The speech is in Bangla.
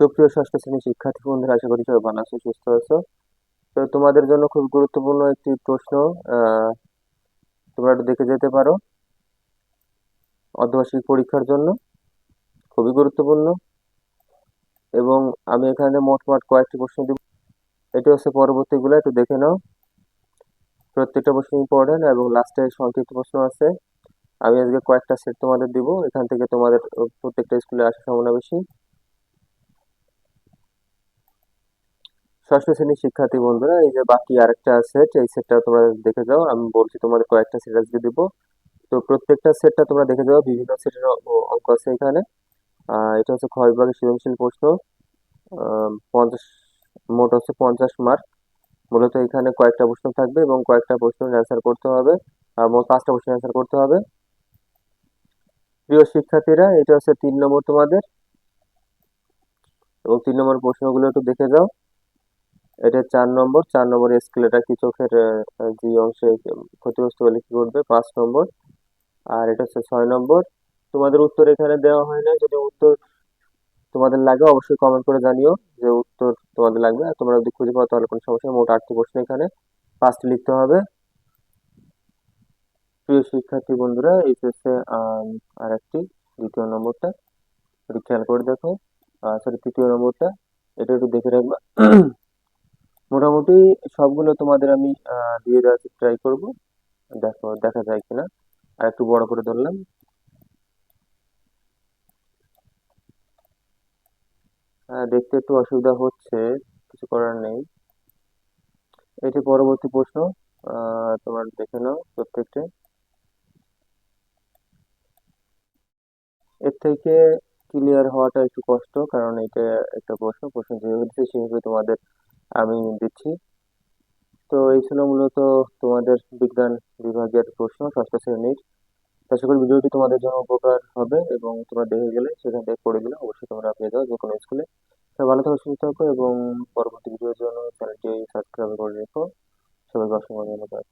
সুপ্রিয় ষষ্ঠ শ্রেণীর শিক্ষার্থী বন্ধুরা, আশা করি সবাই ভালো আছো, সুস্থ আছো। তো তোমাদের জন্য খুব গুরুত্বপূর্ণ একটি প্রশ্ন, আহ তোমরা একটু দেখে যেতে পারো। অর্ধবার্ষিক পরীক্ষার জন্য খুবই গুরুত্বপূর্ণ। এবং আমি এখানে মোটমাট কয়েকটি প্রশ্ন দিব। এটি হচ্ছে পরবর্তীগুলো, একটু দেখে নাও। প্রত্যেকটা প্রশ্ন ইম্পর্টেন্ট এবং লাস্টে সংক্ষিপ্ত প্রশ্ন আছে। আমি আজকে কয়েকটা সেট তোমাদের দিব, এখান থেকে তোমাদের প্রত্যেকটা স্কুলে আসার সম্ভাবনা বেশি। ষষ্ঠ শ্রেণীর শিক্ষার্থী বন্ধুরা, এই যে বাকি আরেকটা সেট, এই সেটটা তোমরা দেখে যাও। আমি বলছি তোমাদের কয়েকটা সেট আজকে দিব। তো প্রত্যেকটা সেটটা তোমরা দেখে যাও, বিভিন্ন সেটের অঙ্ক আছে এখানে। এটা হচ্ছে খ বিভাগের সৃজনশীল প্রশ্ন। 50, মোট হচ্ছে 50 মার্ক। মূলত এখানে কয়েকটা প্রশ্ন থাকবে এবং কয়েকটা প্রশ্নের অ্যান্সার করতে হবে। মোট 5টা প্রশ্নের অ্যান্সার করতে হবে। প্রিয় শিক্ষার্থীরা, এটা হচ্ছে 3 নম্বর তোমাদের, এবং 3 নম্বর প্রশ্নগুলো একটু দেখে যাও। এটা 4 নম্বর। 4 নম্বর স্কেলেটা কি চোখের যে অংশে ক্ষতিগ্রস্ত হলে কি করবে, 5 নম্বর। আর এটা হচ্ছে 6 নম্বর। তোমাদের উত্তর এখানে দেওয়া হয় না, যদি উত্তর তোমাদের লাগে অবশ্যই কমেন্ট করে জানিও যে উত্তর তোমাদের লাগবে। আর তোমরা যদি খুঁজে পাও তাহলে কোনো সমস্যা নেই। মোট 8টি প্রশ্ন, এখানে 5টি লিখতে হবে। প্রিয় শিক্ষার্থী বন্ধুরা, এই হচ্ছে আর একটি, 2য় নম্বরটা একটু খেয়াল করে দেখো। সরি, 3য় নম্বরটা, এটা একটু দেখে রাখবা। মোটামুটি সবগুলো তোমাদের আমি দিয়ে দেওয়ার ট্রাই করব, দেখো দেখা যায় কিনা। আর একটু বড় করে ধরলাম। দেখতে একটু অসুবিধা হচ্ছে, কিছু করার নেই। এটি পরবর্তী প্রশ্ন, তোমার দেখে নাও প্রত্যেকটা। এর থেকে ক্লিয়ার হওয়াটা একটু কষ্ট, কারণ এটা একটা প্রশ্ন যেভাবে দিচ্ছে সেভাবে তোমাদের আমি দিচ্ছি। তো এই ছিল মূলত তোমাদের বিজ্ঞান বিভাগের প্রশ্ন, ষষ্ঠ শ্রেণীর। আশা করি ভিডিওটি তোমাদের জন্য উপকার হবে এবং তোমরা দেখে গেলে সেখান থেকে পড়ে গেলে অবশ্যই তোমরা পেয়ে যাও যে কোনো স্কুলে। সবাই ভালো থাকো, সুস্থ থাকো এবং পরবর্তী ভিডিওর জন্য চ্যানেলটি সাবস্ক্রাইব করে রেখো। সবাইকে অসংখ্য ধন্যবাদ।